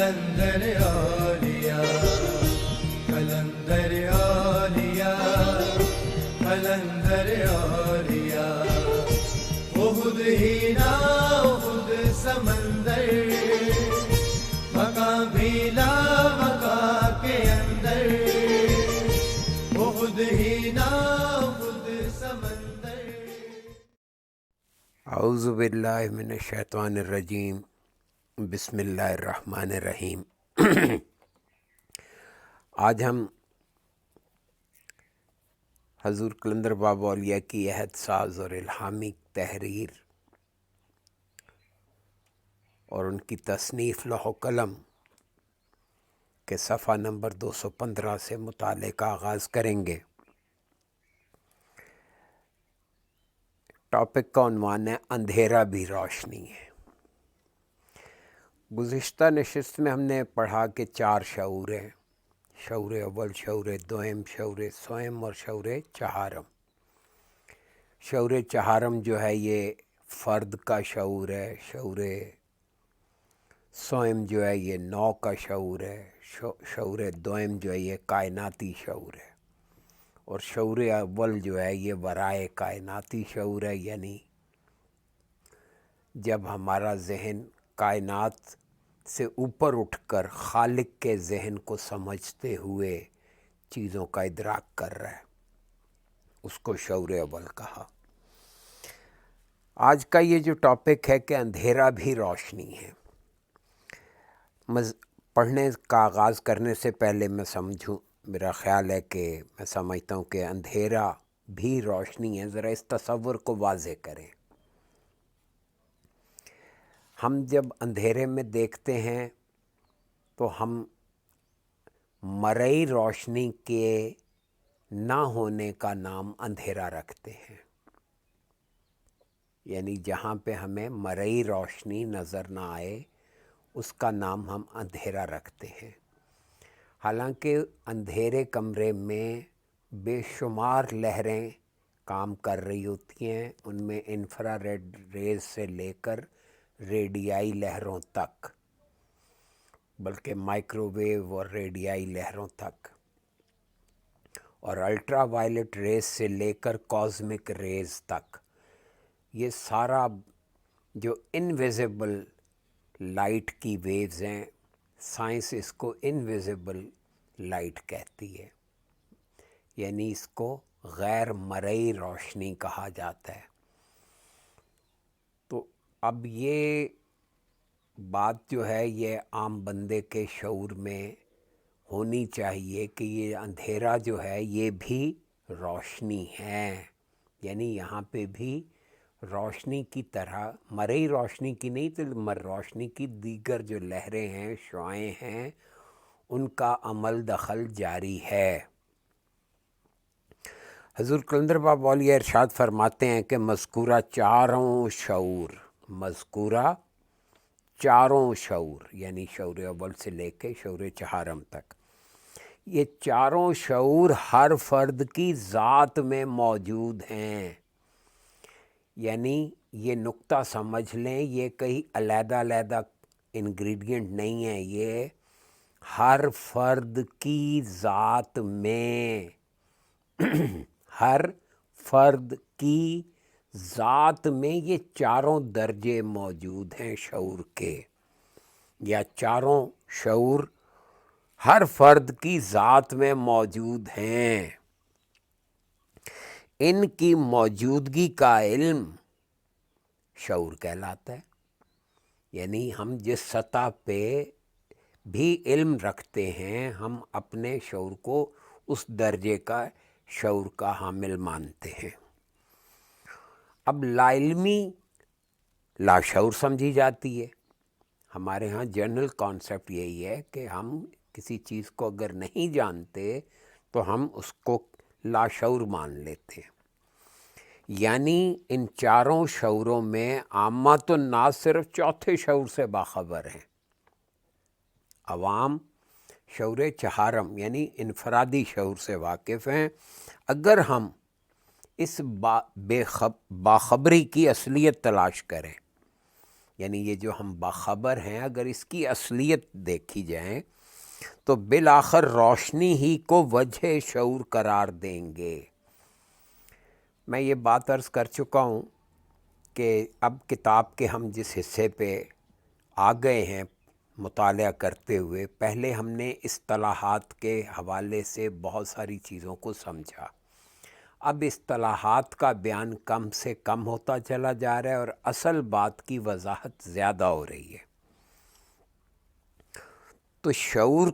قلندر اولیاء قلندر اولیاء قلندر اولیاء احد ہینا احد سمندر مقام بھی لا مقام کے اندر احد ہینا احد سمندر. اعوذ باللہ من الشیطان الرجیم. بسم اللہ الرحمن الرحیم. آج ہم حضور قلندر بابا اولیاء کی عہد ساز اور الہامی تحریر اور ان کی تصنیف لوح و قلم کے صفحہ نمبر 215 سے مطالعے کا آغاز کریں گے. ٹاپک کا عنوان ہے اندھیرا بھی روشنی ہے. گزشتہ نشست میں ہم نے پڑھا کہ 4 شعور ہیں: شعور اول، شعور دوم، شعور سوم اور شعور چہارم. شعور چہارم جو ہے یہ فرد کا شعور ہے، شعور سوم جو ہے یہ نو کا شعور ہے، شعور دوم جو ہے یہ کائناتی شعور ہے، اور شعور اول جو ہے یہ ورائے کائناتی شعور ہے، یعنی جب ہمارا ذہن کائنات سے اوپر اٹھ کر خالق کے ذہن کو سمجھتے ہوئے چیزوں کا ادراک کر رہا ہے، اس کو شعور اول کہا. آج کا یہ جو ٹاپک ہے کہ اندھیرا بھی روشنی ہے. پڑھنے کا آغاز کرنے سے پہلے میرا خیال ہے کہ میں سمجھتا ہوں کہ اندھیرا بھی روشنی ہے. ذرا اس تصور کو واضح کریں. ہم جب اندھیرے میں دیکھتے ہیں تو ہم مرئی روشنی کے نہ ہونے کا نام اندھیرا رکھتے ہیں، یعنی جہاں پہ ہمیں مرئی روشنی نظر نہ آئے اس کا نام ہم اندھیرا رکھتے ہیں. حالانکہ اندھیرے کمرے میں بے شمار لہریں کام کر رہی ہوتی ہیں، ان میں انفرا ریڈ ریز سے لے کر ریڈیائی لہروں تک، بلکہ مائکرو ویو اور ریڈیائی لہروں تک، اور الٹرا وائلٹ ریز سے لے کر کاسمک ریز تک. یہ سارا جو انویزیبل لائٹ کی ویوز ہیں، سائنس اس کو انویزیبل لائٹ کہتی ہے، یعنی اس کو غیر مرئی روشنی کہا جاتا ہے. تو اب یہ بات جو ہے یہ عام بندے کے شعور میں ہونی چاہیے کہ یہ اندھیرا جو ہے یہ بھی روشنی ہے، یعنی یہاں پہ بھی روشنی کی طرح مرئی روشنی کی نہیں تو روشنی کی دیگر جو لہریں ہیں، شعاعیں ہیں، ان کا عمل دخل جاری ہے. حضور قلندر بابا اولیاء ارشاد فرماتے ہیں کہ مذکورہ چاروں شعور یعنی شعور اول سے لے کے شعور چہارم تک، یہ چاروں شعور ہر فرد کی ذات میں موجود ہیں. یعنی یہ نقطہ سمجھ لیں، یہ کئی علیحدہ انگریڈینٹ نہیں ہیں، یہ ہر فرد کی ذات میں ہر فرد کی ذات میں یہ چاروں درجے موجود ہیں شعور کے، یا چاروں شعور ہر فرد کی ذات میں موجود ہیں. ان کی موجودگی کا علم شعور کہلاتا ہے. یعنی ہم جس سطح پہ بھی علم رکھتے ہیں، ہم اپنے شعور کو اس درجے کا شعور کا حامل مانتے ہیں. اب لا علمی لاشعور سمجھی جاتی ہے. ہمارے ہاں جنرل کانسیپٹ یہی ہے کہ ہم کسی چیز کو اگر نہیں جانتے تو ہم اس کو لاشعور مان لیتے ہیں. یعنی ان چاروں شعوروں میں عامات الناس صرف چوتھے شعور سے باخبر ہیں. عوام شعور چہارم یعنی انفرادی شعور سے واقف ہیں. اگر ہم اس باخبری کی اصلیت تلاش کریں یعنی یہ جو ہم باخبر ہیں، اگر اس کی اصلیت دیکھی جائیں تو بالآخر روشنی ہی کو وجہ شعور قرار دیں گے۔ میں یہ بات عرض کر چکا ہوں کہ اب کتاب کے ہم جس حصے پہ آ گئے ہیں مطالعہ کرتے ہوئے، پہلے ہم نے اصطلاحات کے حوالے سے بہت ساری چیزوں کو سمجھا۔ اب اصطلاحات کا بیان کم سے کم ہوتا چلا جا رہا ہے اور اصل بات کی وضاحت زیادہ ہو رہی ہے۔ تو شعور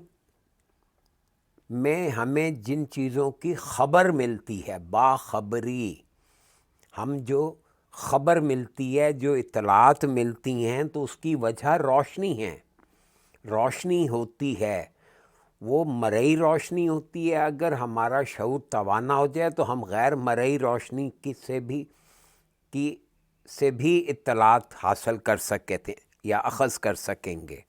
میں ہمیں جن چیزوں کی خبر ملتی ہے، باخبری، ہم جو خبر ملتی ہے، جو اطلاعات ملتی ہیں، تو اس کی وجہ روشنی ہے، روشنی ہوتی ہے۔ وہ مرئی روشنی ہوتی ہے۔ اگر ہمارا شعور توانا ہو جائے تو ہم غیر مرئی روشنی سے بھی اطلاعات حاصل کر سکتے تھے یا اخذ کر سکیں گے۔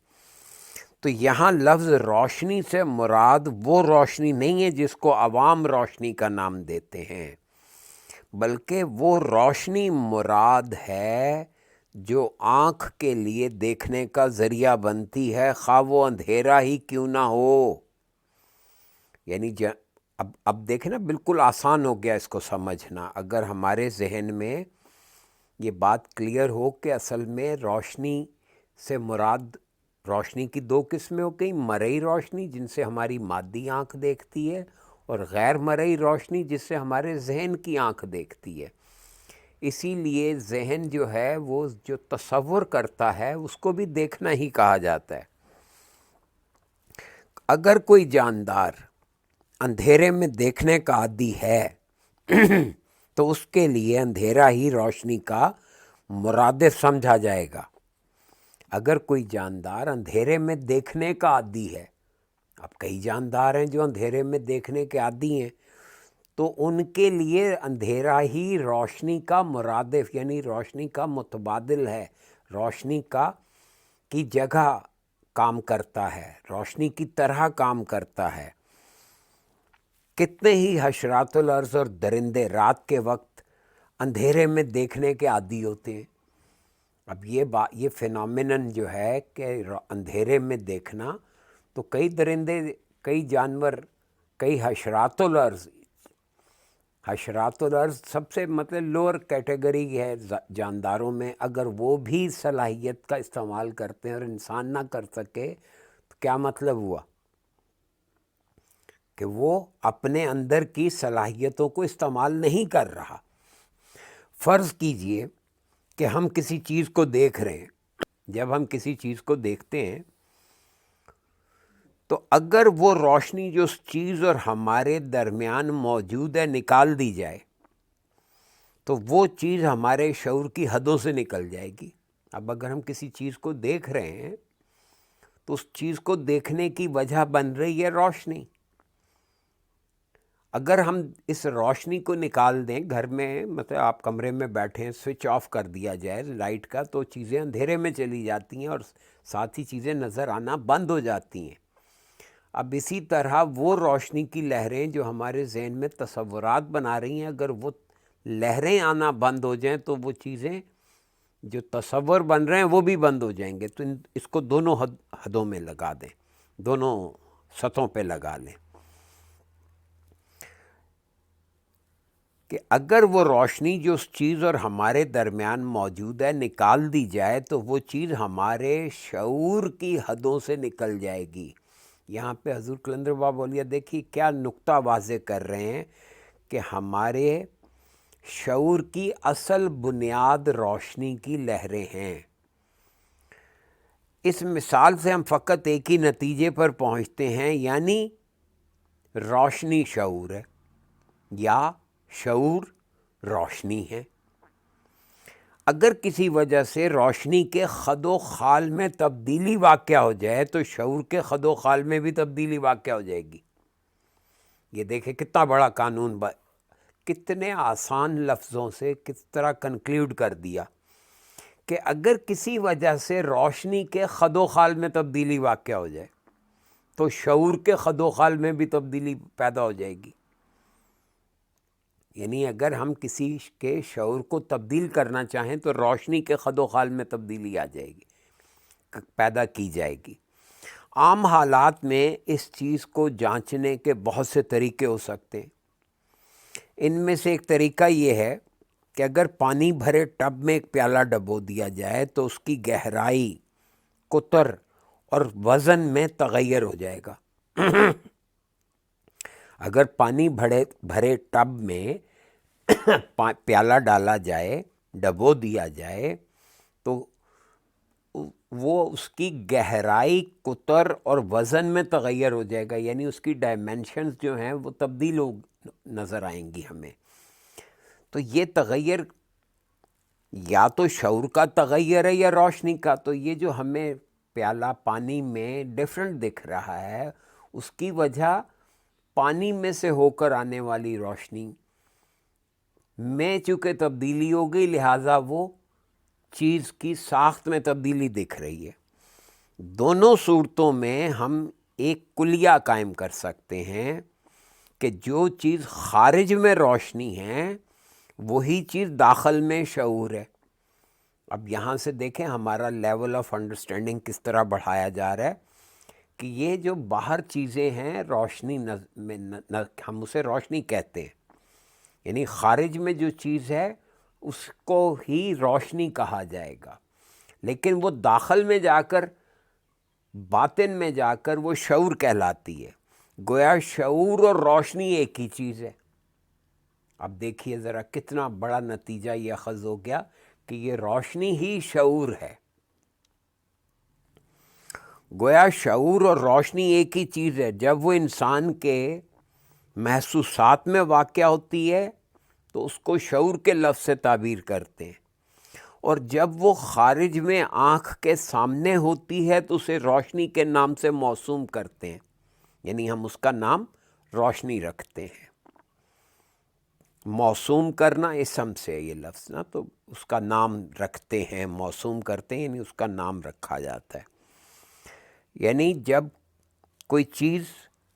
تو یہاں لفظ روشنی سے مراد وہ روشنی نہیں ہے جس کو عوام روشنی کا نام دیتے ہیں، بلکہ وہ روشنی مراد ہے جو آنکھ کے لیے دیکھنے کا ذریعہ بنتی ہے، خواہ وہ اندھیرا ہی کیوں نہ ہو۔ یعنی اب دیکھیں نا، بالکل آسان ہو گیا اس کو سمجھنا۔ اگر ہمارے ذہن میں یہ بات کلیئر ہو کہ اصل میں روشنی سے مراد، روشنی کی دو قسمیں ہو گئی، مرئی روشنی جن سے ہماری مادی آنکھ دیکھتی ہے، اور غیر مرئی روشنی جس سے ہمارے ذہن کی آنکھ دیکھتی ہے۔ اسی لیے ذہن جو ہے وہ جو تصور کرتا ہے اس کو بھی دیکھنا ہی کہا جاتا ہے۔ اگر کوئی جاندار اندھیرے میں دیکھنے کا عادی ہے تو اس کے لیے اندھیرا ہی روشنی کا مرادف سمجھا جائے گا۔ اگر کوئی جاندار اندھیرے میں دیکھنے کا عادی ہے، اب کئی جاندار ہیں جو اندھیرے میں دیکھنے کے عادی ہیں، تو ان کے لیے اندھیرا ہی روشنی کا مرادف یعنی روشنی کا متبادل ہے، روشنی کی جگہ کام کرتا ہے، روشنی کی طرح کام کرتا ہے۔ کتنے ہی حشرات الارض اور درندے رات کے وقت اندھیرے میں دیکھنے کے عادی ہوتے ہیں۔ اب یہ فینومینن جو ہے کہ اندھیرے میں دیکھنا، تو کئی درندے، کئی جانور، کئی حشرات الارض سب سے مطلب لوور کیٹیگری ہے جانداروں میں، اگر وہ بھی صلاحیت کا استعمال کرتے ہیں اور انسان نہ کر سکے تو کیا مطلب ہوا کہ وہ اپنے اندر کی صلاحیتوں کو استعمال نہیں کر رہا۔ فرض کیجئے کہ ہم کسی چیز کو دیکھ رہے ہیں، جب ہم کسی چیز کو دیکھتے ہیں تو اگر وہ روشنی جو اس چیز اور ہمارے درمیان موجود ہے نکال دی جائے تو وہ چیز ہمارے شعور کی حدوں سے نکل جائے گی۔ اب اگر ہم کسی چیز کو دیکھ رہے ہیں تو اس چیز کو دیکھنے کی وجہ بن رہی ہے روشنی۔ اگر ہم اس روشنی کو نکال دیں، گھر میں مطلب آپ کمرے میں بیٹھیں، سوئچ آف کر دیا جائے لائٹ کا، تو چیزیں اندھیرے میں چلی جاتی ہیں اور ساتھ ہی چیزیں نظر آنا بند ہو جاتی ہیں۔ اب اسی طرح وہ روشنی کی لہریں جو ہمارے ذہن میں تصورات بنا رہی ہیں، اگر وہ لہریں آنا بند ہو جائیں تو وہ چیزیں جو تصور بن رہے ہیں وہ بھی بند ہو جائیں گے۔ تو اس کو دونوں حدوں میں لگا دیں، دونوں سطحوں پہ لگا لیں کہ اگر وہ روشنی جو اس چیز اور ہمارے درمیان موجود ہے نکال دی جائے تو وہ چیز ہمارے شعور کی حدوں سے نکل جائے گی۔ یہاں پہ حضور قلندر بابا اولیاء دیکھیے کیا نقطہ واضح کر رہے ہیں کہ ہمارے شعور کی اصل بنیاد روشنی کی لہریں ہیں۔ اس مثال سے ہم فقط ایک ہی نتیجے پر پہنچتے ہیں، یعنی روشنی شعور ہے یا شعور روشنی ہے۔ اگر کسی وجہ سے روشنی کے خد و خال میں تبدیلی واقع ہو جائے تو شعور کے خد و خال میں بھی تبدیلی واقع ہو جائے گی۔ یہ دیکھیں کتنا بڑا قانون، کتنے آسان لفظوں سے کس طرح کنکلیوڈ کر دیا کہ اگر کسی وجہ سے روشنی کے خد و خال میں تبدیلی واقع ہو جائے تو شعور کے خد و خال میں بھی تبدیلی پیدا ہو جائے گی۔ یعنی اگر ہم کسی کے شعور کو تبدیل کرنا چاہیں تو روشنی کے خد و خال میں تبدیلی آ جائے گی، پیدا کی جائے گی۔ عام حالات میں اس چیز کو جانچنے کے بہت سے طریقے ہو سکتے ہیں۔ ان میں سے ایک طریقہ یہ ہے کہ اگر پانی بھرے ٹب میں ایک پیالہ ڈبو دیا جائے تو اس کی گہرائی، قطر اور وزن میں تغیر ہو جائے گا۔ اگر پانی بھرے ٹب میں پیالہ ڈالا جائے، ڈبو دیا جائے، تو وہ اس کی گہرائی، قطر اور وزن میں تغیر ہو جائے گا، یعنی اس کی ڈائمینشنز جو ہیں وہ تبدیل ہو نظر آئیں گی ہمیں۔ تو یہ تغیر یا تو شعور کا تغیر ہے یا روشنی کا۔ تو یہ جو ہمیں پیالہ پانی میں ڈیفرنٹ دکھ رہا ہے، اس کی وجہ پانی میں سے ہو کر آنے والی روشنی میں چونکہ تبدیلی ہو گئی، لہٰذا وہ چیز کی ساخت میں تبدیلی دکھ رہی ہے۔ دونوں صورتوں میں ہم ایک کلیہ قائم کر سکتے ہیں کہ جو چیز خارج میں روشنی ہے وہی چیز داخل میں شعور ہے۔ اب یہاں سے دیکھیں ہمارا لیول آف انڈرسٹینڈنگ کس طرح بڑھایا جا رہا ہے کہ یہ جو باہر چیزیں ہیں روشنی ہم اسے روشنی کہتے ہیں، یعنی خارج میں جو چیز ہے اس کو ہی روشنی کہا جائے گا، لیکن وہ داخل میں جا کر، باطن میں جا کر وہ شعور کہلاتی ہے۔ گویا شعور اور روشنی ایک ہی چیز ہے۔ اب دیکھیے ذرا کتنا بڑا نتیجہ یہ اخذ ہو گیا کہ یہ روشنی ہی شعور ہے۔ گویا شعور اور روشنی ایک ہی چیز ہے۔ جب وہ انسان کے محسوسات میں واقع ہوتی ہے تو اس کو شعور کے لفظ سے تعبیر کرتے ہیں، اور جب وہ خارج میں آنکھ کے سامنے ہوتی ہے تو اسے روشنی کے نام سے موسوم کرتے ہیں، یعنی ہم اس کا نام روشنی رکھتے ہیں۔ موسوم کرنا اسم سے یہ لفظ نا، تو اس کا نام رکھتے ہیں، موسوم کرتے ہیں، یعنی اس کا نام رکھا جاتا ہے۔ یعنی جب کوئی چیز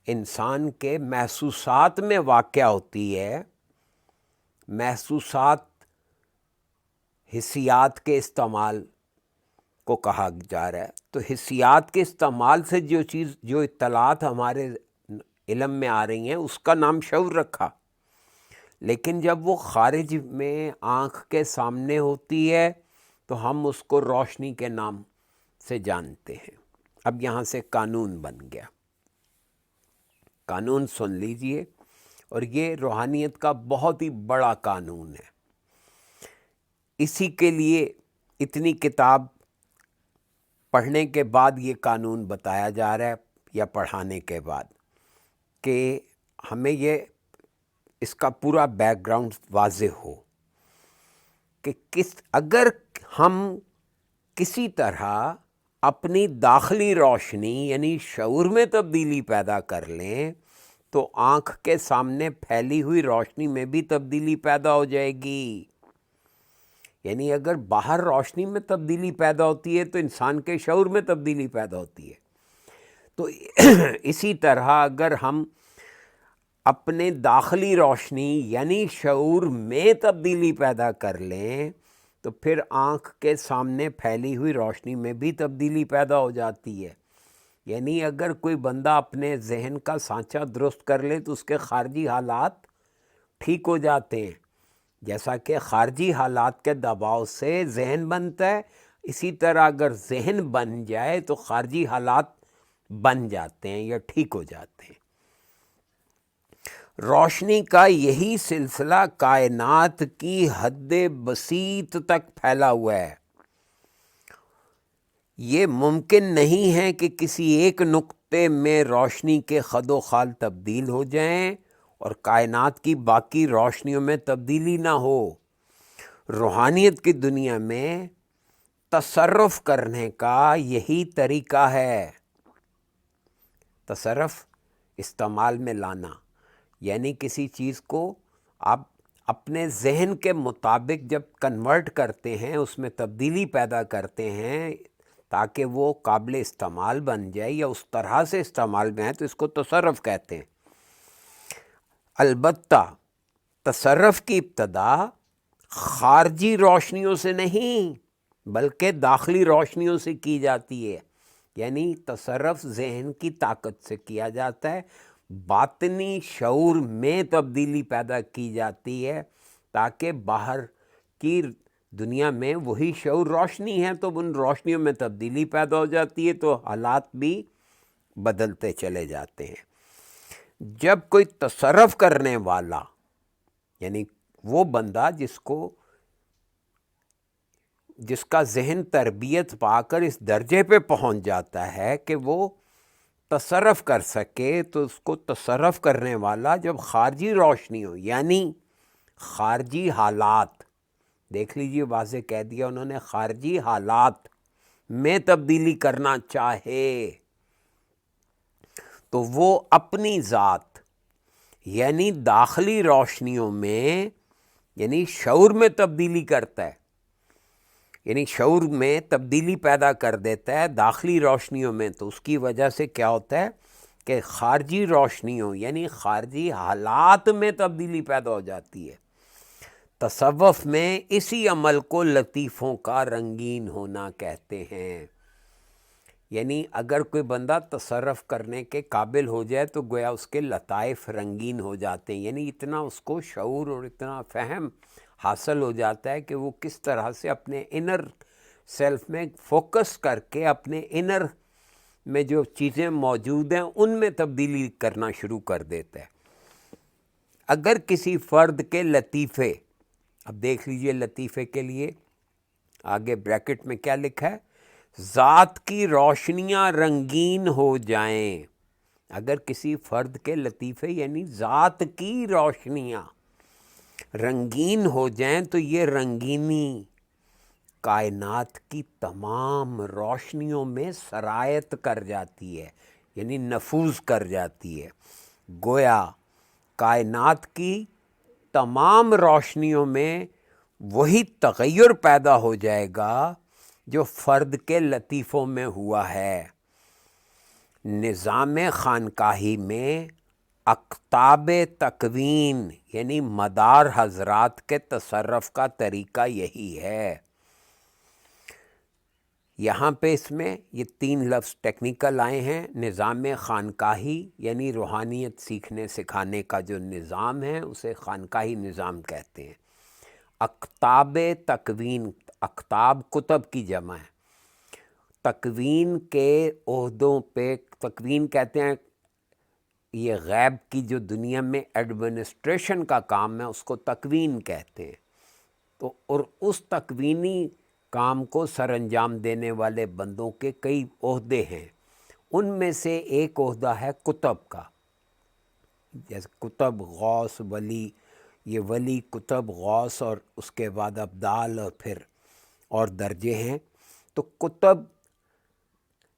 انسان کے محسوسات میں واقع ہوتی ہے، محسوسات حسیات کے استعمال کو کہا جا رہا ہے، تو حسیات کے استعمال سے جو اطلاعات ہمارے علم میں آ رہی ہیں اس کا نام شعور رکھا، لیکن جب وہ خارج میں آنکھ کے سامنے ہوتی ہے تو ہم اس کو روشنی کے نام سے جانتے ہیں۔ اب یہاں سے قانون بن گیا، قانون سن لیجئے، اور یہ روحانیت کا بہت ہی بڑا قانون ہے۔ اسی کے لیے اتنی کتاب پڑھنے کے بعد یہ قانون بتایا جا رہا ہے، یا پڑھانے کے بعد، کہ ہمیں اس کا پورا بیک گراؤنڈ واضح ہو کہ اگر ہم کسی طرح اپنی داخلی روشنی یعنی شعور میں تبدیلی پیدا کر لیں تو آنکھ کے سامنے پھیلی ہوئی روشنی میں بھی تبدیلی پیدا ہو جائے گی۔ یعنی اگر باہر روشنی میں تبدیلی پیدا ہوتی ہے تو انسان کے شعور میں تبدیلی پیدا ہوتی ہے۔ تو اسی طرح اگر ہم اپنے داخلی روشنی یعنی شعور میں تبدیلی پیدا کر لیں تو پھر آنکھ کے سامنے پھیلی ہوئی روشنی میں بھی تبدیلی پیدا ہو جاتی ہے۔ یعنی اگر کوئی بندہ اپنے ذہن کا سانچہ درست کر لے تو اس کے خارجی حالات ٹھیک ہو جاتے ہیں، جیسا کہ خارجی حالات کے دباؤ سے ذہن بنتا ہے، اسی طرح اگر ذہن بن جائے تو خارجی حالات بن جاتے ہیں یا ٹھیک ہو جاتے ہیں۔ روشنی کا یہی سلسلہ کائنات کی حد بسیط تک پھیلا ہوا ہے۔ یہ ممکن نہیں ہے کہ کسی ایک نقطے میں روشنی کے خد و خال تبدیل ہو جائیں اور کائنات کی باقی روشنیوں میں تبدیلی نہ ہو۔ روحانیت کی دنیا میں تصرف کرنے کا یہی طریقہ ہے۔ تصرف استعمال میں لانا، یعنی کسی چیز کو آپ اپنے ذہن کے مطابق جب کنورٹ کرتے ہیں، اس میں تبدیلی پیدا کرتے ہیں تاکہ وہ قابل استعمال بن جائے یا اس طرح سے استعمال میں آئے، تو اس کو تصرف کہتے ہیں۔ البتہ تصرف کی ابتدا خارجی روشنیوں سے نہیں بلکہ داخلی روشنیوں سے کی جاتی ہے، یعنی تصرف ذہن کی طاقت سے کیا جاتا ہے، باطنی شعور میں تبدیلی پیدا کی جاتی ہے تاکہ باہر کی دنیا میں وہی شعور روشنی ہے تو ان روشنیوں میں تبدیلی پیدا ہو جاتی ہے، تو حالات بھی بدلتے چلے جاتے ہیں۔ جب کوئی تصرف کرنے والا، یعنی وہ بندہ جس کا ذہن تربیت پا کر اس درجے پہ پہنچ جاتا ہے کہ وہ تصرف کر سکے، تو اس کو تصرف کرنے والا جب خارجی روشنی ہو، یعنی خارجی حالات، دیکھ لیجئے واضح کہہ دیا انہوں نے، خارجی حالات میں تبدیلی کرنا چاہے تو وہ اپنی ذات یعنی داخلی روشنیوں میں، یعنی شعور میں تبدیلی کرتا ہے، یعنی شعور میں تبدیلی پیدا کر دیتا ہے داخلی روشنیوں میں۔ تو اس کی وجہ سے کیا ہوتا ہے کہ خارجی روشنیوں یعنی خارجی حالات میں تبدیلی پیدا ہو جاتی ہے۔ تصوف میں اسی عمل کو لطیفوں کا رنگین ہونا کہتے ہیں، یعنی اگر کوئی بندہ تصرف کرنے کے قابل ہو جائے تو گویا اس کے لطائف رنگین ہو جاتے ہیں، یعنی اتنا اس کو شعور اور اتنا فہم حاصل ہو جاتا ہے کہ وہ کس طرح سے اپنے انر سیلف میں فوکس کر کے اپنے انر میں جو چیزیں موجود ہیں ان میں تبدیلی کرنا شروع کر دیتا ہے۔ اگر کسی فرد کے لطیفے، اب دیکھ لیجئے لطیفے کے لیے آگے بریکٹ میں کیا لکھا ہے، ذات کی روشنیاں رنگین ہو جائیں، اگر کسی فرد کے لطیفے یعنی ذات کی روشنیاں رنگین ہو جائیں تو یہ رنگینی کائنات کی تمام روشنیوں میں سرایت کر جاتی ہے، یعنی نفوذ کر جاتی ہے، گویا کائنات کی تمام روشنیوں میں وہی تغیر پیدا ہو جائے گا جو فرد کے لطیفوں میں ہوا ہے۔ نظام خانقاہی میں اقطاب تکوین یعنی مدار حضرات کے تصرف کا طریقہ یہی ہے۔ یہاں پہ اس میں یہ 3 لفظ ٹیکنیکل آئے ہیں، نظام خانقاہی یعنی روحانیت سیکھنے سکھانے کا جو نظام ہے اسے خانقاہی نظام کہتے ہیں۔ اقطاب تکوین، اقطاب کتب کی جمع ہے، تکوین کے عہدوں پہ، تکوین کہتے ہیں یہ غیب کی جو دنیا میں ایڈمنسٹریشن کا کام ہے اس کو تکوین کہتے ہیں، تو اور اس تکوینی کام کو سر انجام دینے والے بندوں کے کئی عہدے ہیں، ان میں سے ایک عہدہ ہے کتب کا، جیسے کتب، غوث، ولی، یہ ولی، کتب، غوث اور اس کے بعد ابدال اور پھر اور درجے ہیں۔ تو کتب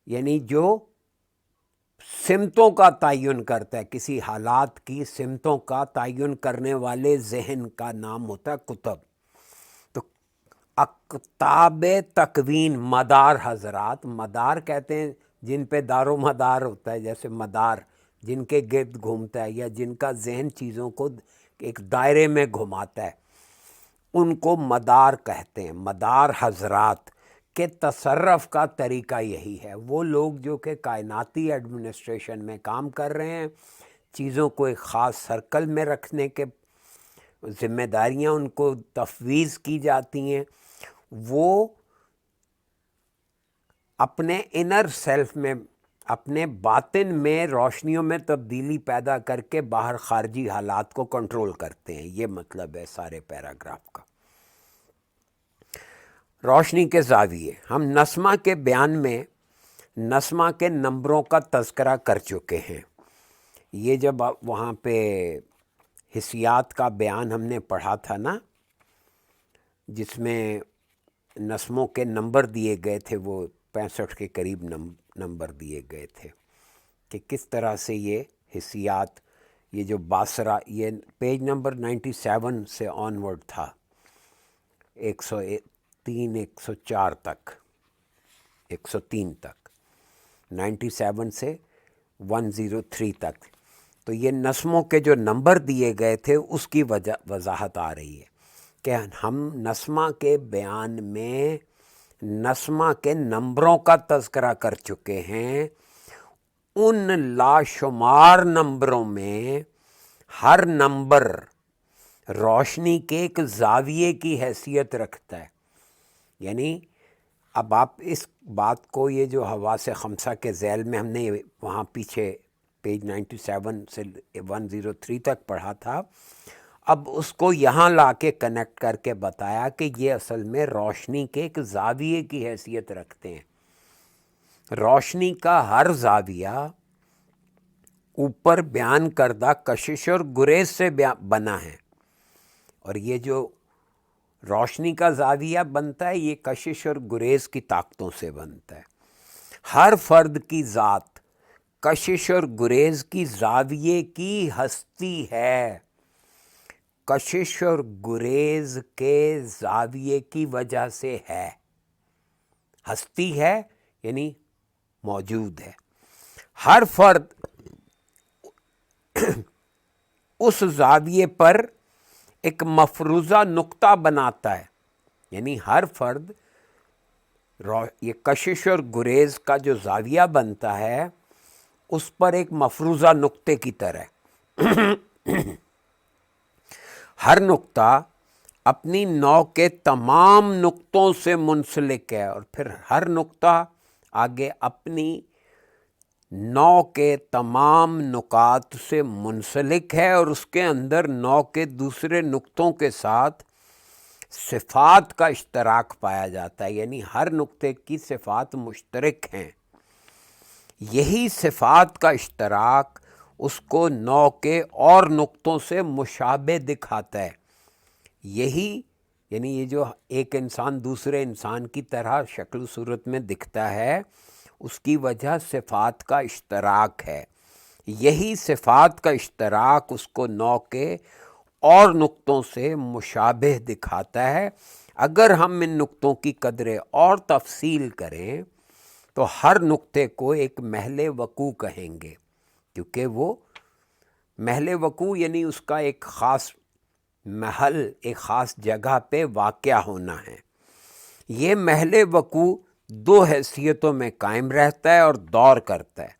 یعنی جو سمتوں کا تعین کرتا ہے، کسی حالات کی سمتوں کا تعین کرنے والے ذہن کا نام ہوتا ہے کتب۔ تو اقطاب تکوین، مدار حضرات، مدار کہتے ہیں جن پہ دار و مدار ہوتا ہے، جیسے مدار جن کے گرد گھومتا ہے یا جن کا ذہن چیزوں کو ایک دائرے میں گھماتا ہے، ان کو مدار کہتے ہیں۔ مدار حضرات کے تصرف کا طریقہ یہی ہے، وہ لوگ جو کہ کائناتی ایڈمنسٹریشن میں کام کر رہے ہیں، چیزوں کو ایک خاص سرکل میں رکھنے کے ذمہ داریاں ان کو تفویض کی جاتی ہیں، وہ اپنے انر سیلف میں، اپنے باطن میں روشنیوں میں تبدیلی پیدا کر کے باہر خارجی حالات کو کنٹرول کرتے ہیں۔ یہ مطلب ہے سارے پیراگراف کا۔ روشنی کے زاویے، ہم نسمہ کے بیان میں نسمہ کے نمبروں کا تذکرہ کر چکے ہیں۔ یہ جب وہاں پہ حسیات کا بیان ہم نے پڑھا تھا نا، جس میں نسموں کے نمبر دیے گئے تھے، وہ 65 کے قریب نمبر دیے گئے تھے کہ کس طرح سے یہ حسیات، یہ جو باصرہ، یہ پیج نمبر 97 سے آنورڈ تھا، 103 104 تک، 103 تک، 97 سے 103 تک، تو یہ نسموں کے جو نمبر دیے گئے تھے اس کی وضاحت آ رہی ہے کہ ہم نسمہ کے بیان میں نسمہ کے نمبروں کا تذکرہ کر چکے ہیں. ان لاشمار نمبروں میں ہر نمبر روشنی کے ایک زاویے کی حیثیت رکھتا ہے. یعنی اب آپ اس بات کو، یہ جو حواس خمسہ کے ذیل میں ہم نے وہاں پیچھے پیج 97 سے 103 تک پڑھا تھا، اب اس کو یہاں لا کے کنیکٹ کر کے بتایا کہ یہ اصل میں روشنی کے ایک زاویے کی حیثیت رکھتے ہیں. روشنی کا ہر زاویہ اوپر بیان کردہ کشش اور گریز سے بنا ہے، اور یہ جو روشنی کا زاویہ بنتا ہے یہ کشش اور گریز کی طاقتوں سے بنتا ہے. ہر فرد کی ذات کشش اور گریز کی زاویے کی ہستی ہے. کشش اور گریز کے زاویے کی وجہ سے ہے. ہستی ہے یعنی موجود ہے. ہر فرد اس زاویے پر ایک مفروضہ نقطہ بناتا ہے. یعنی ہر فرد یہ کشش اور گریز کا جو زاویہ بنتا ہے اس پر ایک مفروضہ نقطے کی طرح. ہر نقطہ اپنی نوع کے تمام نقطوں سے منسلک ہے، اور پھر ہر نقطہ آگے اپنی نوع کے تمام نکات سے منسلک ہے، اور اس کے اندر نوع کے دوسرے نقطوں کے ساتھ صفات کا اشتراک پایا جاتا ہے. یعنی ہر نقطے کی صفات مشترک ہیں. یہی صفات کا اشتراک اس کو نوع کے اور نقطوں سے مشابہ دکھاتا ہے. یہی یعنی یہ جو ایک انسان دوسرے انسان کی طرح شکل و صورت میں دکھتا ہے اس کی وجہ صفات کا اشتراک ہے. یہی صفات کا اشتراک اس کو نوع کے اور نقطوں سے مشابہ دکھاتا ہے. اگر ہم ان نقطوں کی قدر اور تفصیل کریں تو ہر نقطے کو ایک محل وقوع کہیں گے، کیونکہ وہ محل وقوع یعنی اس کا ایک خاص محل، ایک خاص جگہ پہ واقع ہونا ہے. یہ محل وقوع دو حیثیتوں میں قائم رہتا ہے اور دور کرتا ہے.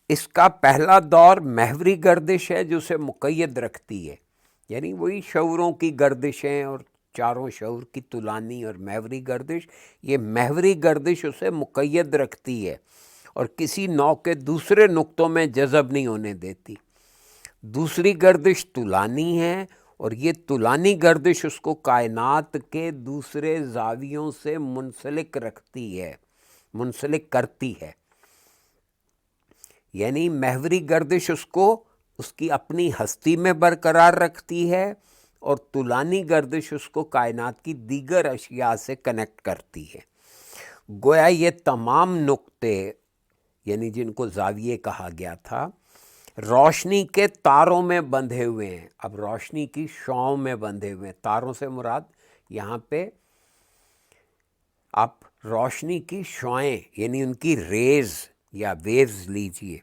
اس کا پہلا دور محوری گردش ہے جو اسے مقید رکھتی ہے، یعنی وہی شعوروں کی گردشیں اور چاروں شعور کی طولانی اور محوری گردش. یہ محوری گردش اسے مقید رکھتی ہے اور کسی نوع کے دوسرے نقطوں میں جذب نہیں ہونے دیتی. دوسری گردش طولانی ہے، اور یہ طولانی گردش اس کو کائنات کے دوسرے زاویوں سے منسلک رکھتی ہے، منسلک کرتی ہے. یعنی محوری گردش اس کو اس کی اپنی ہستی میں برقرار رکھتی ہے، اور طولانی گردش اس کو کائنات کی دیگر اشیاء سے کنیکٹ کرتی ہے. گویا یہ تمام نقطے یعنی جن کو زاویے کہا گیا تھا روشنی کے تاروں میں بندھے ہوئے ہیں. اب روشنی کی شعاؤں میں بندھے ہوئے ہیں. تاروں سے مراد یہاں پہ آپ روشنی کی شعائیں یعنی ان کی ریز یا ویوز لیجئے،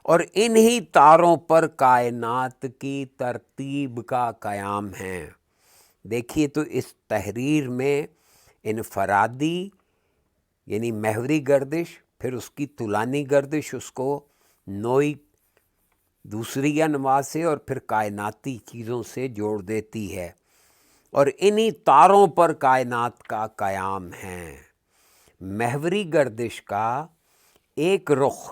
اور انہی تاروں پر کائنات کی ترتیب کا قیام ہے. دیکھیے تو اس تحریر میں انفرادی یعنی محوری گردش، پھر اس کی طولانی گردش اس کو نوعی دوسری انواع سے اور پھر کائناتی چیزوں سے جوڑ دیتی ہے، اور انہی تاروں پر کائنات کا قیام ہے. محوری گردش کا ایک رخ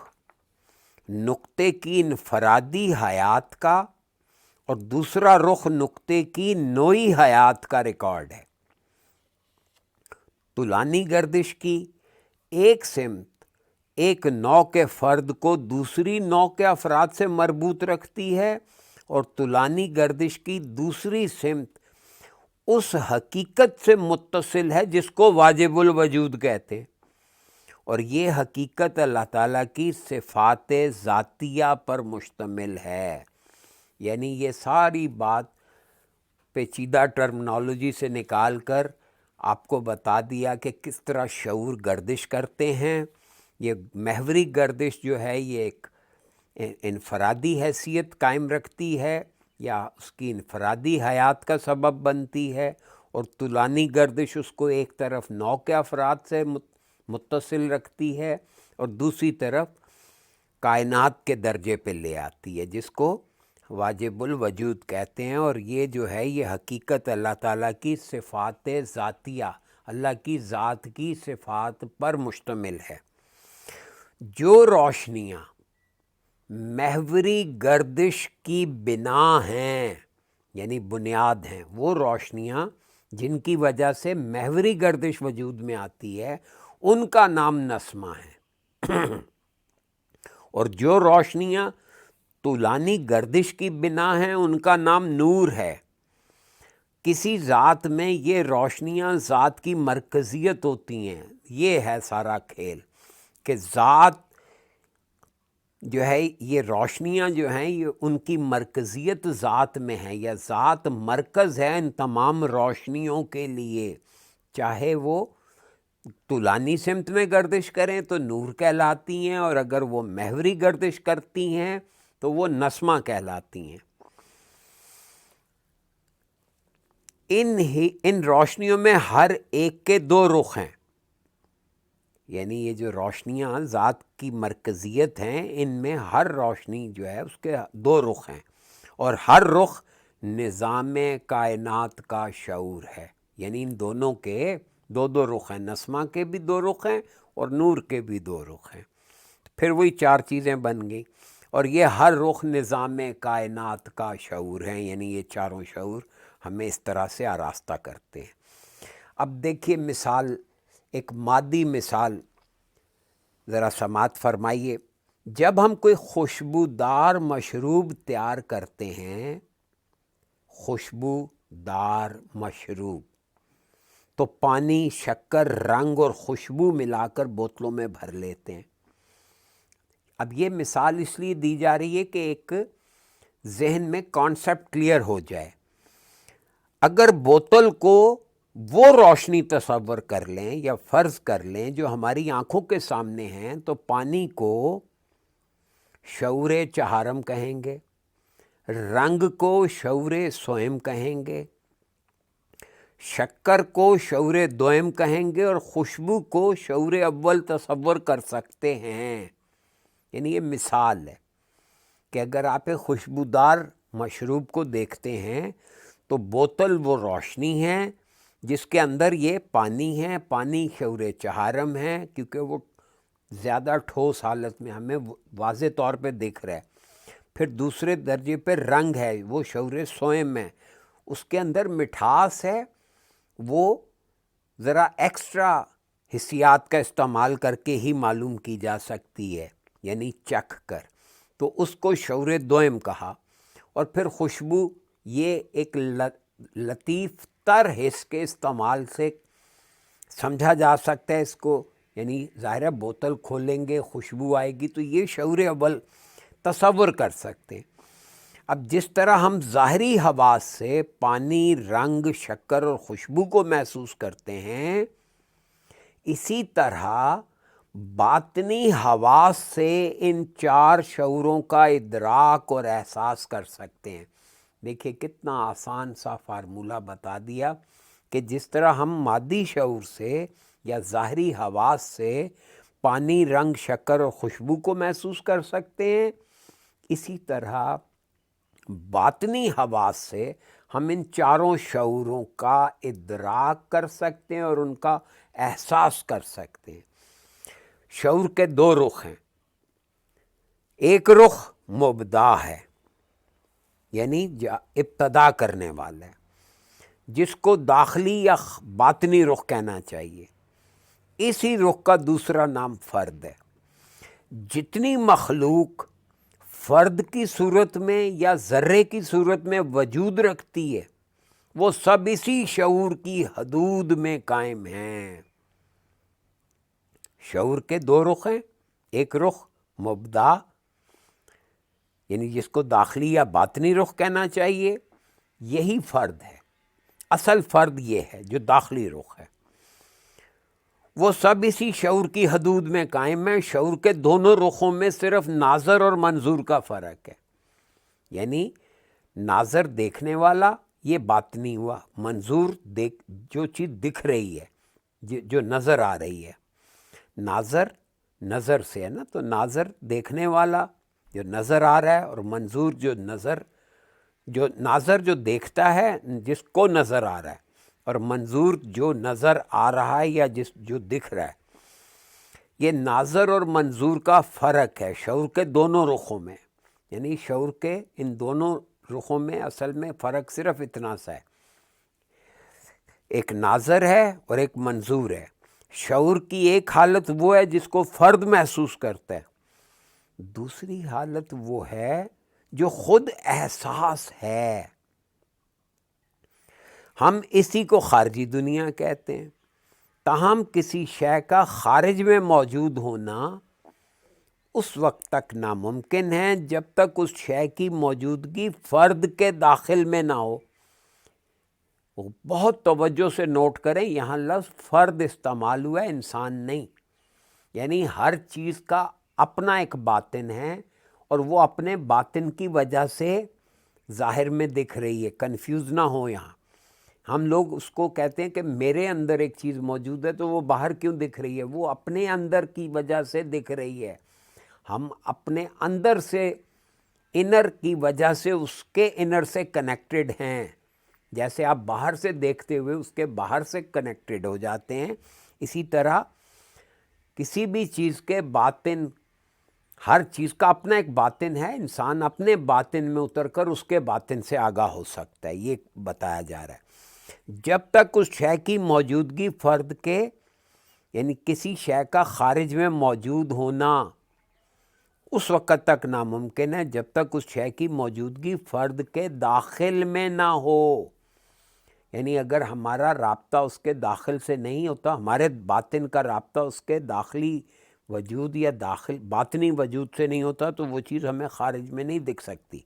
نقطے کی انفرادی حیات کا اور دوسرا رخ نقطے کی نوعی حیات کا ریکارڈ ہے. طولانی گردش کی ایک سمت ایک نوع کے فرد کو دوسری نوع کے افراد سے مربوط رکھتی ہے، اور طولانی گردش کی دوسری سمت اس حقیقت سے متصل ہے جس کو واجب الوجود کہتے ہیں، اور یہ حقیقت اللہ تعالیٰ کی صفات ذاتیہ پر مشتمل ہے. یعنی یہ ساری بات پیچیدہ ٹرمنالوجی سے نکال کر آپ کو بتا دیا کہ کس طرح شعور گردش کرتے ہیں. یہ محوری گردش جو ہے یہ ایک انفرادی حیثیت قائم رکھتی ہے یا اس کی انفرادی حیات کا سبب بنتی ہے، اور طولانی گردش اس کو ایک طرف نو کے افراد سے متصل رکھتی ہے اور دوسری طرف کائنات کے درجے پہ لے آتی ہے، جس کو واجب الوجود کہتے ہیں۔ اور یہ جو ہے یہ حقیقت اللہ تعالیٰ کی صفات ذاتیہ، اللہ کی ذات کی صفات پر مشتمل ہے۔ جو روشنیاں محوری گردش کی بنا ہیں، یعنی بنیاد ہیں، وہ روشنیاں جن کی وجہ سے محوری گردش وجود میں آتی ہے، ان کا نام نسمہ ہے۔ اور جو روشنیاں طولانی گردش کی بنا ہیں، ان کا نام نور ہے۔ کسی ذات میں یہ روشنیاں ذات کی مرکزیت ہوتی ہیں، یہ ہے سارا کھیل کہ ذات جو ہے، یہ روشنیاں جو ہیں یہ ان کی مرکزیت ذات میں ہے، یا ذات مرکز ہے ان تمام روشنیوں کے لیے، چاہے وہ طولانی سمت میں گردش کریں تو نور کہلاتی ہیں، اور اگر وہ محوری گردش کرتی ہیں تو وہ نسمہ کہلاتی ہیں۔ ان روشنیوں میں ہر ایک کے دو رخ ہیں، یعنی یہ جو روشنیاں ذات کی مرکزیت ہیں، ان میں ہر روشنی جو ہے اس کے دو رخ ہیں، اور ہر رخ نظام کائنات کا شعور ہے، یعنی ان دونوں کے دو دو رخ ہیں، نسمہ کے بھی دو رخ ہیں اور نور کے بھی دو رخ ہیں۔ پھر وہی چار چیزیں بن گئی، اور یہ ہر رخ نظام کائنات کا شعور ہیں، یعنی یہ چاروں شعور ہمیں اس طرح سے آراستہ کرتے ہیں۔ اب دیکھیے مثال، ایک مادی مثال ذرا سماعت فرمائیے۔ جب ہم کوئی خوشبودار مشروب تیار کرتے ہیں، خوشبودار مشروب، تو پانی، شکر، رنگ اور خوشبو ملا کر بوتلوں میں بھر لیتے ہیں۔ اب یہ مثال اس لیے دی جا رہی ہے کہ ایک ذہن میں کانسیپٹ کلیئر ہو جائے۔ اگر بوتل کو وہ روشنی تصور کر لیں یا فرض کر لیں جو ہماری آنکھوں کے سامنے ہیں، تو پانی کو شعور چہارم کہیں گے، رنگ کو شعور سوئم کہیں گے، شکر کو شعور دوئم کہیں گے، اور خوشبو کو شعور اول تصور کر سکتے ہیں۔ یعنی یہ مثال ہے کہ اگر آپ ایک خوشبودار مشروب کو دیکھتے ہیں تو بوتل وہ روشنی ہے جس کے اندر یہ پانی ہے، پانی شعور چہارم ہے، کیونکہ وہ زیادہ ٹھوس حالت میں ہمیں واضح طور پہ دکھ رہا ہے۔ پھر دوسرے درجے پہ رنگ ہے، وہ شعور سوئم ہے، اس کے اندر مٹھاس ہے، وہ ذرا ایکسٹرا حسیات کا استعمال کر کے ہی معلوم کی جا سکتی ہے، یعنی چکھ کر، تو اس کو شعور دوئم کہا۔ اور پھر خوشبو، یہ ایک لطیف تر حس کے استعمال سے سمجھا جا سکتا ہے اس کو، یعنی ظاہر ہے بوتل کھولیں گے خوشبو آئے گی تو یہ شعور اول تصور کر سکتے ہیں۔ اب جس طرح ہم ظاہری حواس سے پانی، رنگ، شکر اور خوشبو کو محسوس کرتے ہیں، اسی طرح باطنی حواس سے ان چار شعوروں کا ادراک اور احساس کر سکتے ہیں۔ دیکھیے کتنا آسان سا فارمولہ بتا دیا کہ جس طرح ہم مادی شعور سے یا ظاہری حواس سے پانی، رنگ، شکر اور خوشبو کو محسوس کر سکتے ہیں، اسی طرح باطنی حواس سے ہم ان چاروں شعوروں کا ادراک کر سکتے ہیں اور ان کا احساس کر سکتے ہیں۔ شعور کے دو رخ ہیں، ایک رخ مبدا ہے، یعنی ابتدا کرنے والا ہے، جس کو داخلی یا باطنی رخ کہنا چاہیے۔ اسی رخ کا دوسرا نام فرد ہے۔ جتنی مخلوق فرد کی صورت میں یا ذرے کی صورت میں وجود رکھتی ہے، وہ سب اسی شعور کی حدود میں قائم ہیں۔ شعور کے دو رخ ہیں، ایک رخ مبدا، یعنی جس کو داخلی یا باطنی رخ کہنا چاہیے، یہی فرد ہے۔ اصل فرد یہ ہے جو داخلی رخ ہے۔ وہ سب اسی شعور کی حدود میں قائم ہے. شعور کے دونوں رخوں میں صرف ناظر اور منظور کا فرق ہے. یعنی ناظر دیکھنے والا یہ باطنی ہوا، منظور جو چیز دکھ رہی ہے، جو نظر آ رہی ہے. ناظر نظر سے ہے نا، تو ناظر دیکھنے والا جو نظر آ رہا ہے، اور منظور جو ناظر جو دیکھتا ہے جس کو نظر آ رہا ہے، اور منظور جو نظر آ رہا ہے یا جو دکھ رہا ہے. یہ ناظر اور منظور کا فرق ہے شعور کے دونوں رخوں میں. یعنی شعور کے ان دونوں رخوں میں اصل میں فرق صرف اتنا سا ہے، ایک ناظر ہے اور ایک منظور ہے. شعور کی ایک حالت وہ ہے جس کو فرد محسوس کرتا ہے، دوسری حالت وہ ہے جو خود احساس ہے. ہم اسی کو خارجی دنیا کہتے ہیں. تاہم کسی شے کا خارج میں موجود ہونا اس وقت تک ناممکن ہے جب تک اس شے کی موجودگی فرد کے داخل میں نہ ہو. بہت توجہ سے نوٹ کریں، یہاں لفظ فرد استعمال ہوا ہے، انسان نہیں. یعنی ہر چیز کا اپنا ایک باطن ہے، اور وہ اپنے باطن کی وجہ سے ظاہر میں دکھ رہی ہے. کنفیوز نہ ہو یہاں. ہم لوگ اس کو کہتے ہیں کہ میرے اندر ایک چیز موجود ہے تو وہ باہر کیوں دکھ رہی ہے؟ وہ اپنے اندر کی وجہ سے دکھ رہی ہے. ہم اپنے اندر سے، انر کی وجہ سے اس کے انر سے کنیکٹڈ ہیں. جیسے آپ باہر سے دیکھتے ہوئے اس کے باہر سے کنیکٹڈ ہو جاتے ہیں، اسی طرح کسی بھی چیز کے باطن، ہر چیز کا اپنا ایک باطن ہے. انسان اپنے باطن میں اتر کر اس کے باطن سے آگاہ ہو سکتا ہے، یہ بتایا جا رہا ہے. جب تک اس شے کی موجودگی فرد کے، یعنی کسی شے کا خارج میں موجود ہونا اس وقت تک ناممکن ہے جب تک اس شے کی موجودگی فرد کے داخل میں نہ ہو. یعنی اگر ہمارا رابطہ اس کے داخل سے نہیں ہوتا، ہمارے باطن کا رابطہ اس کے داخلی وجود یا باطنی وجود سے نہیں ہوتا، تو وہ چیز ہمیں خارج میں نہیں دکھ سکتی.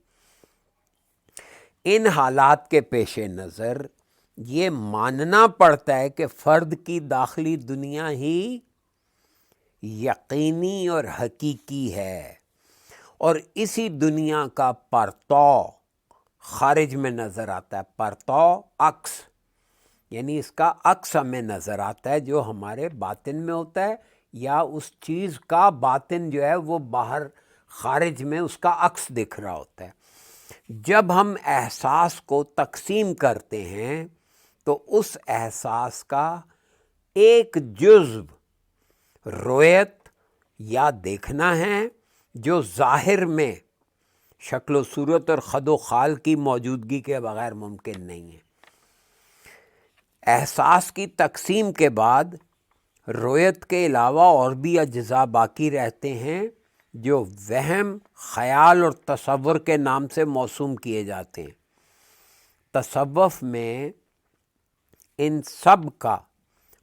ان حالات کے پیش نظر یہ ماننا پڑتا ہے کہ فرد کی داخلی دنیا ہی یقینی اور حقیقی ہے، اور اسی دنیا کا پرتو خارج میں نظر آتا ہے. پرتو عکس، یعنی اس کا عکس ہمیں نظر آتا ہے جو ہمارے باطن میں ہوتا ہے، یا اس چیز کا باطن جو ہے وہ باہر خارج میں اس کا عکس دکھ رہا ہوتا ہے. جب ہم احساس کو تقسیم کرتے ہیں تو اس احساس کا ایک جزو رویت یا دیکھنا ہے جو ظاہر میں شکل و صورت اور خد و خال کی موجودگی کے بغیر ممکن نہیں ہے. احساس کی تقسیم کے بعد رویت کے علاوہ اور بھی اجزاء باقی رہتے ہیں جو وہم، خیال اور تصور کے نام سے موسوم کیے جاتے ہیں. تصوف میں ان سب کا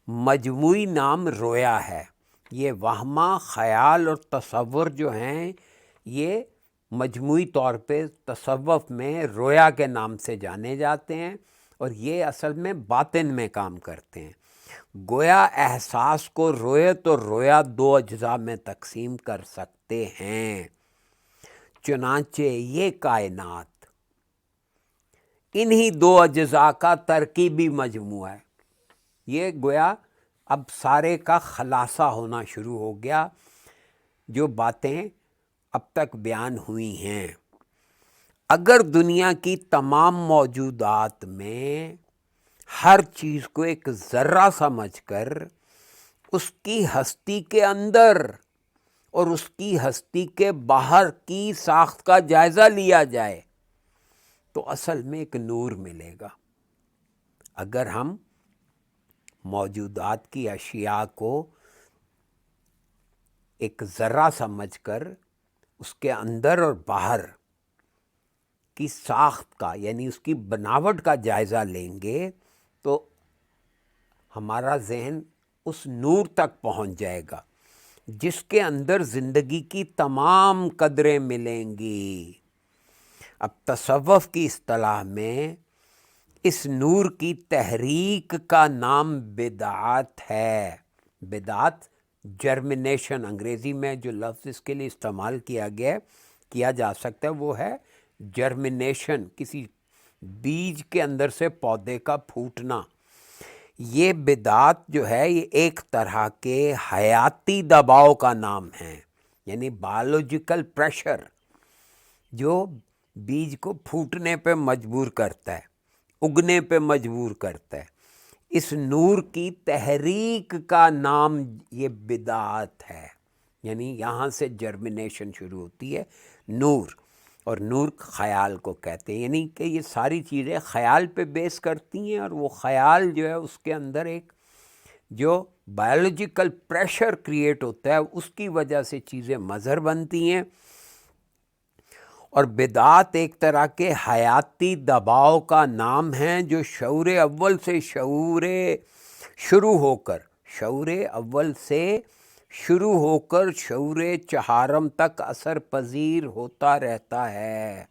مجموعی نام رویا ہے. یہ وہمہ، خیال اور تصور جو ہیں یہ مجموعی طور پہ تصوف میں رویا کے نام سے جانے جاتے ہیں، اور یہ اصل میں باطن میں کام کرتے ہیں. گویا احساس کو رویت اور رویا دو اجزاء میں تقسیم کر سکتے ہیں. چنانچہ یہ کائنات انہی دو اجزاء کا ترکیبی مجموعہ ہے. یہ گویا اب سارے کا خلاصہ ہونا شروع ہو گیا. جو باتیں اب تک بیان ہوئی ہیں، اگر دنیا کی تمام موجودات میں ہر چیز کو ایک ذرہ سمجھ کر اس کی ہستی کے اندر اور اس کی ہستی کے باہر کی ساخت کا جائزہ لیا جائے تو اصل میں ایک نور ملے گا. اگر ہم موجودات کی اشیاء کو ایک ذرہ سمجھ کر اس کے اندر اور باہر کی ساخت کا، یعنی اس کی بناوٹ کا جائزہ لیں گے تو ہمارا ذہن اس نور تک پہنچ جائے گا جس کے اندر زندگی کی تمام قدریں ملیں گی. اب تصوف کی اصطلاح میں اس نور کی تحریک کا نام بدعت ہے. بدعت جرمنیشن، انگریزی میں جو لفظ اس کے لیے استعمال کیا جا سکتا ہے وہ ہے جرمنیشن، کسی بیج کے اندر سے پودے کا پھوٹنا۔ یہ بدعت جو ہے یہ ایک طرح کے حیاتی دباؤ کا نام ہے، یعنی بایولوجیکل پریشر جو بیج کو پھوٹنے پہ مجبور کرتا ہے، اگنے پہ مجبور کرتا ہے۔ اس نور کی تحریک کا نام یہ بدعت ہے، یعنی یہاں سے جرمنیشن شروع ہوتی ہے نور، اور نور خیال کو کہتے ہیں، یعنی کہ یہ ساری چیزیں خیال پہ بیس کرتی ہیں، اور وہ خیال جو ہے اس کے اندر ایک جو بایولوجیکل پریشر کریٹ ہوتا ہے اس کی وجہ سے چیزیں مظہر بنتی ہیں۔ اور بدعات ایک طرح کے حیاتی دباؤ کا نام ہے جو شعور اول سے شروع ہو کر شعور چہارم تک اثر پذیر ہوتا رہتا ہے۔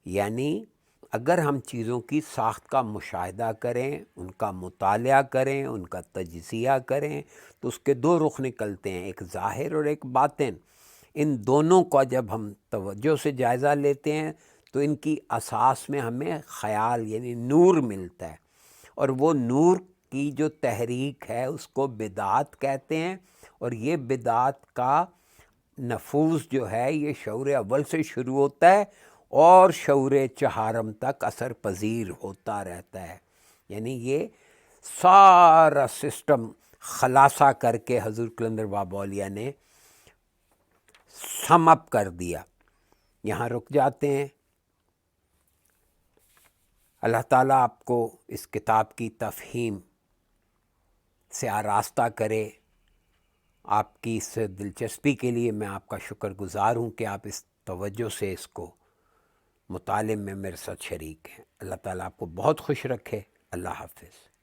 یعنی اگر ہم چیزوں کی ساخت کا مشاہدہ کریں، ان کا مطالعہ کریں، ان کا تجزیہ کریں، تو اس کے دو رخ نکلتے ہیں، ایک ظاہر اور ایک باطن۔ ان دونوں کا جب ہم توجہ سے جائزہ لیتے ہیں تو ان کی اساس میں ہمیں خیال یعنی نور ملتا ہے، اور وہ نور کی جو تحریک ہے اس کو بدعت کہتے ہیں۔ اور یہ بدعت کا نفوذ جو ہے یہ شعور اول سے شروع ہوتا ہے اور شعور چہارم تک اثر پذیر ہوتا رہتا ہے، یعنی یہ سارا سسٹم خلاصہ کر کے حضور قلندر بابا اولیاء نے سم اپ کر دیا۔ یہاں رک جاتے ہیں۔ اللہ تعالیٰ آپ کو اس کتاب کی تفہیم سے آراستہ کرے۔ آپ کی اس دلچسپی کے لیے میں آپ کا شکر گزار ہوں کہ آپ اس توجہ سے اس کو مطالعے میں میرے ساتھ شریک ہیں۔ اللہ تعالیٰ آپ کو بہت خوش رکھے۔ اللہ حافظ۔